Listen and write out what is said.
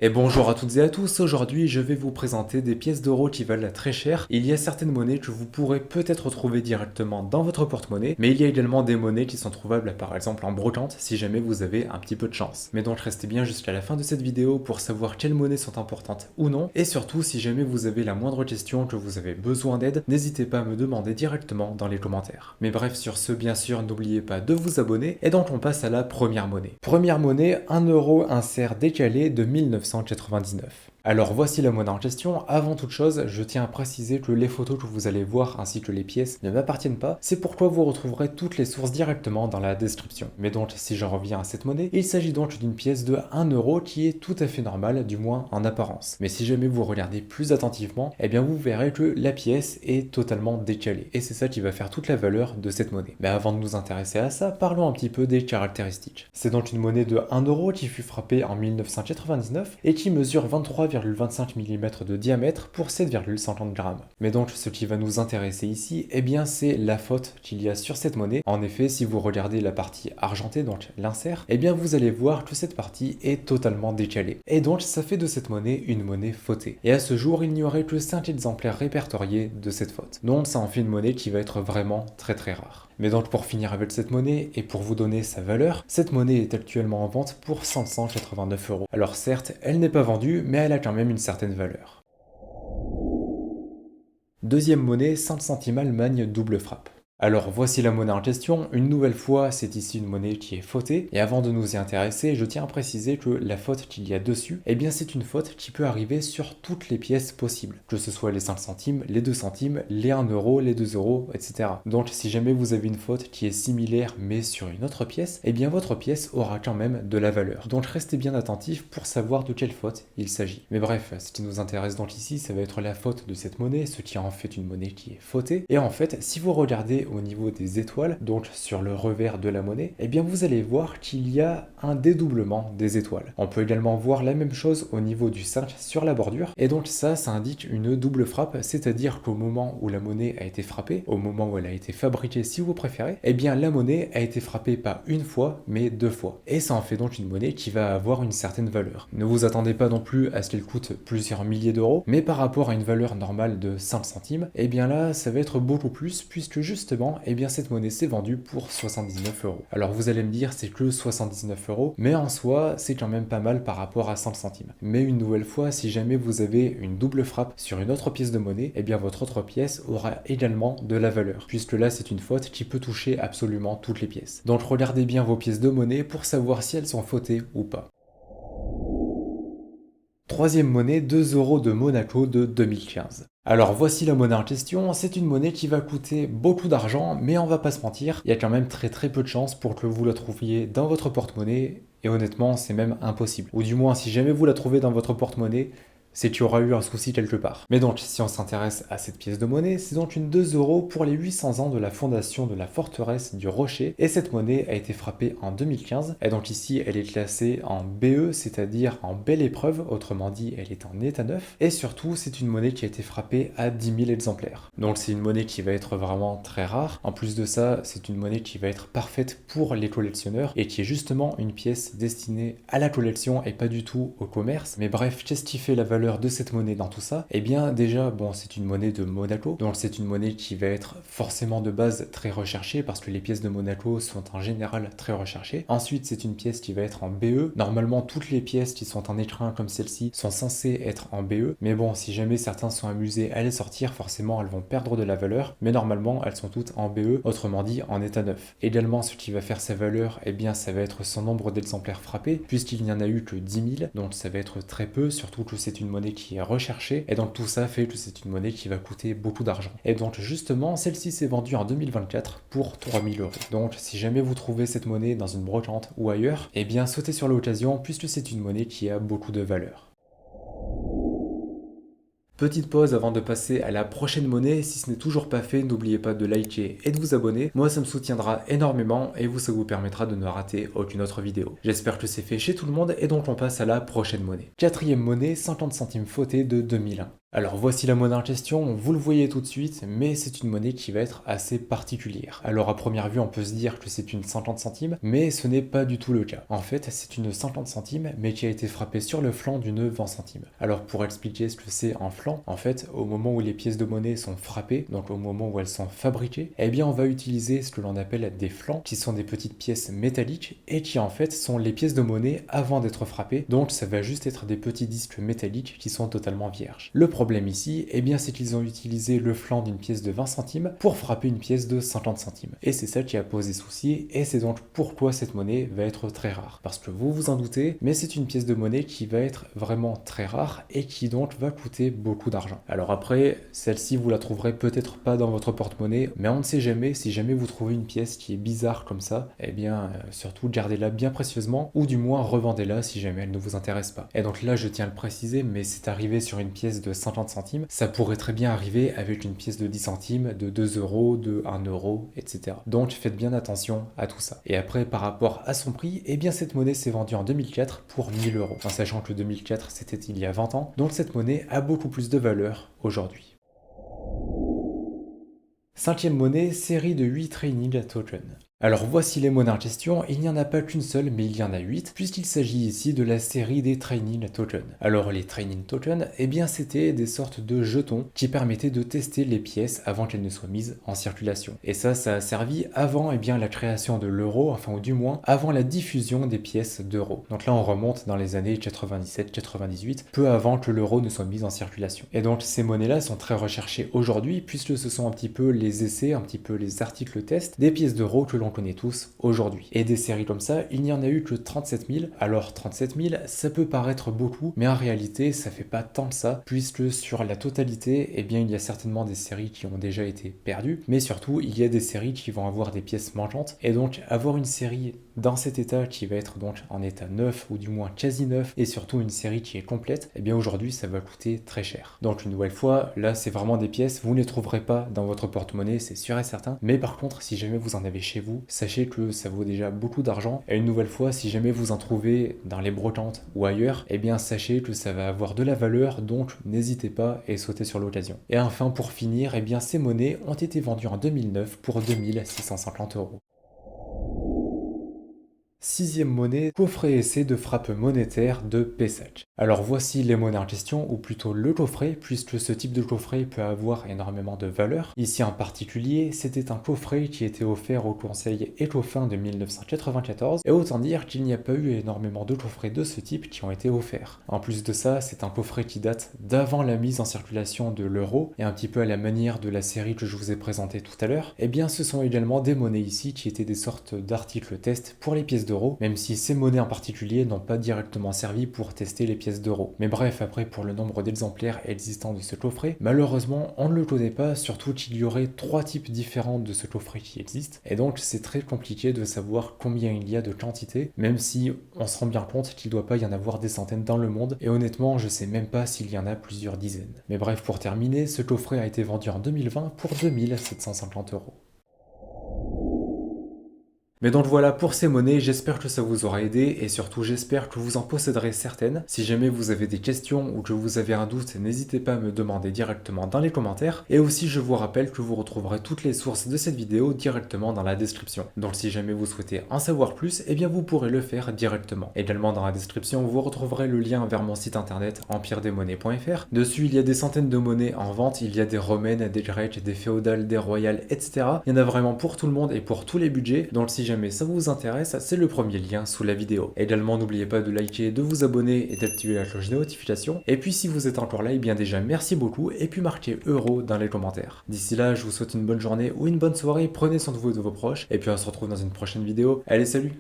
Et bonjour à toutes et à tous, aujourd'hui je vais vous présenter des pièces d'euros qui valent très cher. Il y a certaines monnaies que vous pourrez peut-être retrouver directement dans votre porte-monnaie, mais il y a également des monnaies qui sont trouvables par exemple en brocante si jamais vous avez un petit peu de chance. Mais donc restez bien jusqu'à la fin de cette vidéo pour savoir quelles monnaies sont importantes ou non, et surtout si jamais vous avez la moindre question, que vous avez besoin d'aide, n'hésitez pas à me demander directement dans les commentaires. Mais bref, sur ce, bien sûr, n'oubliez pas de vous abonner, et donc on passe à la première monnaie. Première monnaie, 1 euro insert décalé de 1999. Alors voici la monnaie en question. Avant toute chose, je tiens à préciser que les photos que vous allez voir ainsi que les pièces ne m'appartiennent pas. C'est pourquoi vous retrouverez toutes les sources directement dans la description. Mais donc si je reviens à cette monnaie, il s'agit donc d'une pièce de 1 euro qui est tout à fait normale, du moins en apparence. Mais si jamais vous regardez plus attentivement, eh bien vous verrez que la pièce est totalement décalée. Et c'est ça qui va faire toute la valeur de cette monnaie. Mais avant de nous intéresser à ça, parlons un petit peu des caractéristiques. C'est donc une monnaie de 1 euro qui fut frappée en 1999 et qui mesure 23,25 mm de diamètre pour 7,50 grammes. Mais donc ce qui va nous intéresser ici, eh bien c'est la faute qu'il y a sur cette monnaie. En effet, si vous regardez la partie argentée, donc l'insert, eh bien vous allez voir que cette partie est totalement décalée. Et donc ça fait de cette monnaie une monnaie fautée. Et à ce jour, il n'y aurait que 5 exemplaires répertoriés de cette faute. Donc ça en fait une monnaie qui va être vraiment très rare. Mais donc pour finir avec cette monnaie et pour vous donner sa valeur, cette monnaie est actuellement en vente pour 589 euros. Alors certes, elle n'est pas vendue, mais elle a quand même une certaine valeur. Deuxième monnaie, 5 centimes Allemagne double frappe. Alors voici la monnaie en question, une nouvelle fois c'est ici une monnaie qui est fautée, et avant de nous y intéresser, je tiens à préciser que la faute qu'il y a dessus, eh bien c'est une faute qui peut arriver sur toutes les pièces possibles, que ce soit les 5 centimes, les 2 centimes, les 1 euro, les 2 euros, etc. Donc si jamais vous avez une faute qui est similaire mais sur une autre pièce, eh bien votre pièce aura quand même de la valeur. Donc restez bien attentifs pour savoir de quelle faute il s'agit. Mais bref, ce qui nous intéresse donc ici, ça va être la faute de cette monnaie, ce qui en fait une monnaie qui est fautée, et en fait, si vous regardez au niveau des étoiles, donc sur le revers de la monnaie, eh bien vous allez voir qu'il y a un dédoublement des étoiles. On peut également voir la même chose au niveau du 5 sur la bordure, et donc ça indique une double frappe, c'est-à-dire qu'au moment où la monnaie a été frappée, au moment où elle a été fabriquée si vous préférez, eh bien la monnaie a été frappée pas une fois, mais 2 fois. Et ça en fait donc une monnaie qui va avoir une certaine valeur. Ne vous attendez pas non plus à ce qu'elle coûte plusieurs milliers d'euros, mais par rapport à une valeur normale de 5 centimes, eh bien là ça va être beaucoup plus, puisque justement, eh bien cette monnaie s'est vendue pour 79 euros. Alors vous allez me dire c'est que 79 euros, mais en soi c'est quand même pas mal par rapport à 5 centimes. Mais une nouvelle fois, si jamais vous avez une double frappe sur une autre pièce de monnaie, eh bien votre autre pièce aura également de la valeur, puisque là c'est une faute qui peut toucher absolument toutes les pièces. Donc regardez bien vos pièces de monnaie pour savoir si elles sont fautées ou pas. Troisième monnaie, 2 euros de Monaco de 2015. Alors voici la monnaie en question, c'est une monnaie qui va coûter beaucoup d'argent, mais on va pas se mentir, il y a quand même très peu de chances pour que vous la trouviez dans votre porte-monnaie, et honnêtement c'est même impossible. Ou du moins si jamais vous la trouvez dans votre porte-monnaie, c'est qu'il y aura eu un souci quelque part. Mais donc, si on s'intéresse à cette pièce de monnaie, c'est donc une 2 euros pour les 800 ans de la fondation de la forteresse du Rocher, et cette monnaie a été frappée en 2015, et donc ici, elle est classée en BE, c'est-à-dire en belle épreuve, autrement dit, elle est en état neuf, et surtout, c'est une monnaie qui a été frappée à 10 000 exemplaires. Donc c'est une monnaie qui va être vraiment très rare. En plus de ça, c'est une monnaie qui va être parfaite pour les collectionneurs, et qui est justement une pièce destinée à la collection et pas du tout au commerce. Mais bref, qu'est-ce qui fait la valeur de cette monnaie dans tout ça? Eh bien déjà, bon, c'est une monnaie de Monaco, donc c'est une monnaie qui va être forcément de base très recherchée parce que les pièces de Monaco sont en général très recherchées. Ensuite, c'est une pièce qui va être en BE. Normalement, toutes les pièces qui sont en écrin comme celle-ci sont censées être en BE, mais bon, si jamais certains sont amusés à les sortir, forcément elles vont perdre de la valeur, mais normalement elles sont toutes en BE, autrement dit en état neuf. Également, ce qui va faire sa valeur, eh bien ça va être son nombre d'exemplaires frappés, puisqu'il n'y en a eu que 10 000, donc ça va être très peu, surtout que c'est une monnaie qui est recherchée, et donc tout ça fait que c'est une monnaie qui va coûter beaucoup d'argent. Et donc justement, celle-ci s'est vendue en 2024 pour 3000 euros. Donc si jamais vous trouvez cette monnaie dans une brocante ou ailleurs, eh bien sautez sur l'occasion, puisque c'est une monnaie qui a beaucoup de valeur. Petite pause avant de passer à la prochaine monnaie, si ce n'est toujours pas fait, n'oubliez pas de liker et de vous abonner, moi ça me soutiendra énormément et vous ça vous permettra de ne rater aucune autre vidéo. J'espère que c'est fait chez tout le monde et donc on passe à la prochaine monnaie. Quatrième monnaie, 50 centimes fautée de 2001. Alors voici la monnaie en question, vous le voyez tout de suite, mais c'est une monnaie qui va être assez particulière. Alors à première vue on peut se dire que c'est une 50 centimes, mais ce n'est pas du tout le cas. En fait c'est une 50 centimes, mais qui a été frappée sur le flanc d'une 20 centimes. Alors pour expliquer ce que c'est un flanc, en fait au moment où les pièces de monnaie sont frappées, donc au moment où elles sont fabriquées, eh bien on va utiliser ce que l'on appelle des flancs, qui sont des petites pièces métalliques, et qui en fait sont les pièces de monnaie avant d'être frappées, donc ça va juste être des petits disques métalliques qui sont totalement vierges. Le problème ici, eh bien, c'est qu'ils ont utilisé le flanc d'une pièce de 20 centimes pour frapper une pièce de 50 centimes. Et c'est ça qui a posé souci, et c'est donc pourquoi cette monnaie va être très rare. Parce que vous vous en doutez, mais c'est une pièce de monnaie qui va être vraiment très rare et qui donc va coûter beaucoup d'argent. Alors après, celle-ci vous la trouverez peut-être pas dans votre porte-monnaie, mais on ne sait jamais, si jamais vous trouvez une pièce qui est bizarre comme ça, eh bien, surtout gardez-la bien précieusement, ou du moins revendez-la si jamais elle ne vous intéresse pas. Et donc là, je tiens à le préciser, mais c'est arrivé sur une pièce de 50 centimes, ça pourrait très bien arriver avec une pièce de 10 centimes, de 2 euros, de 1 euro, etc. Donc faites bien attention à tout ça. Et après, par rapport à son prix, eh bien cette monnaie s'est vendue en 2004 pour 1000 euros. En sachant que 2004 c'était il y a 20 ans, donc cette monnaie a beaucoup plus de valeur aujourd'hui. Cinquième monnaie, série de 8 training tokens. Alors voici les monnaies en question, il n'y en a pas qu'une seule mais il y en a 8, puisqu'il s'agit ici de la série des Training Tokens. Alors les Training Tokens, eh bien c'était des sortes de jetons qui permettaient de tester les pièces avant qu'elles ne soient mises en circulation. Et ça a servi avant bien la création de l'euro, enfin ou du moins avant la diffusion des pièces d'euro. Donc là on remonte dans les années 97-98, peu avant que l'euro ne soit mis en circulation. Et donc ces monnaies-là sont très recherchées aujourd'hui, puisque ce sont un petit peu les essais, un petit peu les articles tests des pièces d'euro que l'on connaît tous aujourd'hui. Et des séries comme ça, il n'y en a eu que 37 000. Alors 37 000, ça peut paraître beaucoup, mais en réalité, ça fait pas tant que ça, puisque sur la totalité, eh bien, il y a certainement des séries qui ont déjà été perdues, mais surtout, il y a des séries qui vont avoir des pièces manquantes, et donc avoir une série dans cet état qui va être donc en état neuf, ou du moins quasi neuf, et surtout une série qui est complète, eh bien aujourd'hui, ça va coûter très cher. Donc une nouvelle fois, là, c'est vraiment des pièces, vous ne les trouverez pas dans votre porte-monnaie, c'est sûr et certain, mais par contre, si jamais vous en avez chez vous, sachez que ça vaut déjà beaucoup d'argent. Et une nouvelle fois, si jamais vous en trouvez dans les brocantes ou ailleurs, eh bien sachez que ça va avoir de la valeur, donc n'hésitez pas et sautez sur l'occasion. Et enfin, pour finir, eh bien ces monnaies ont été vendues en 2009 pour 2650 euros. Sixième monnaie, coffret essai de frappe monétaire de Pessac. Alors voici les monnaies en question, ou plutôt le coffret, puisque ce type de coffret peut avoir énormément de valeur. Ici en particulier, c'était un coffret qui était offert au Conseil Ecofin de 1994, et autant dire qu'il n'y a pas eu énormément de coffrets de ce type qui ont été offerts. En plus de ça, c'est un coffret qui date d'avant la mise en circulation de l'euro, et un petit peu à la manière de la série que je vous ai présentée tout à l'heure, eh bien ce sont également des monnaies ici qui étaient des sortes d'articles test pour les pièces d'euros, même si ces monnaies en particulier n'ont pas directement servi pour tester les pièces d'euros. Mais bref, après pour le nombre d'exemplaires existants de ce coffret, malheureusement on ne le connaît pas, surtout qu'il y aurait 3 types différents de ce coffret qui existent, et donc c'est très compliqué de savoir combien il y a de quantité, même si on se rend bien compte qu'il ne doit pas y en avoir des centaines dans le monde, et honnêtement je sais même pas s'il y en a plusieurs dizaines. Mais bref, pour terminer, ce coffret a été vendu en 2020 pour 2750 euros. Mais donc voilà pour ces monnaies, j'espère que ça vous aura aidé et surtout j'espère que vous en posséderez certaines. Si jamais vous avez des questions ou que vous avez un doute, n'hésitez pas à me demander directement dans les commentaires. Et aussi je vous rappelle que vous retrouverez toutes les sources de cette vidéo directement dans la description. Donc si jamais vous souhaitez en savoir plus, eh bien vous pourrez le faire directement. Également dans la description, vous retrouverez le lien vers mon site internet empiredesmonnaies.fr. Dessus il y a des centaines de monnaies en vente, il y a des romaines, des grecques, des féodales, des royales, etc. Il y en a vraiment pour tout le monde et pour tous les budgets. Donc si jamais ça vous intéresse, c'est le premier lien sous la vidéo. Également, n'oubliez pas de liker, de vous abonner et d'activer la cloche de notification. Et puis si vous êtes encore là, et bien déjà merci beaucoup et puis marquez euro dans les commentaires. D'ici là, je vous souhaite une bonne journée ou une bonne soirée, prenez soin de vous et de vos proches et puis on se retrouve dans une prochaine vidéo. Allez, salut!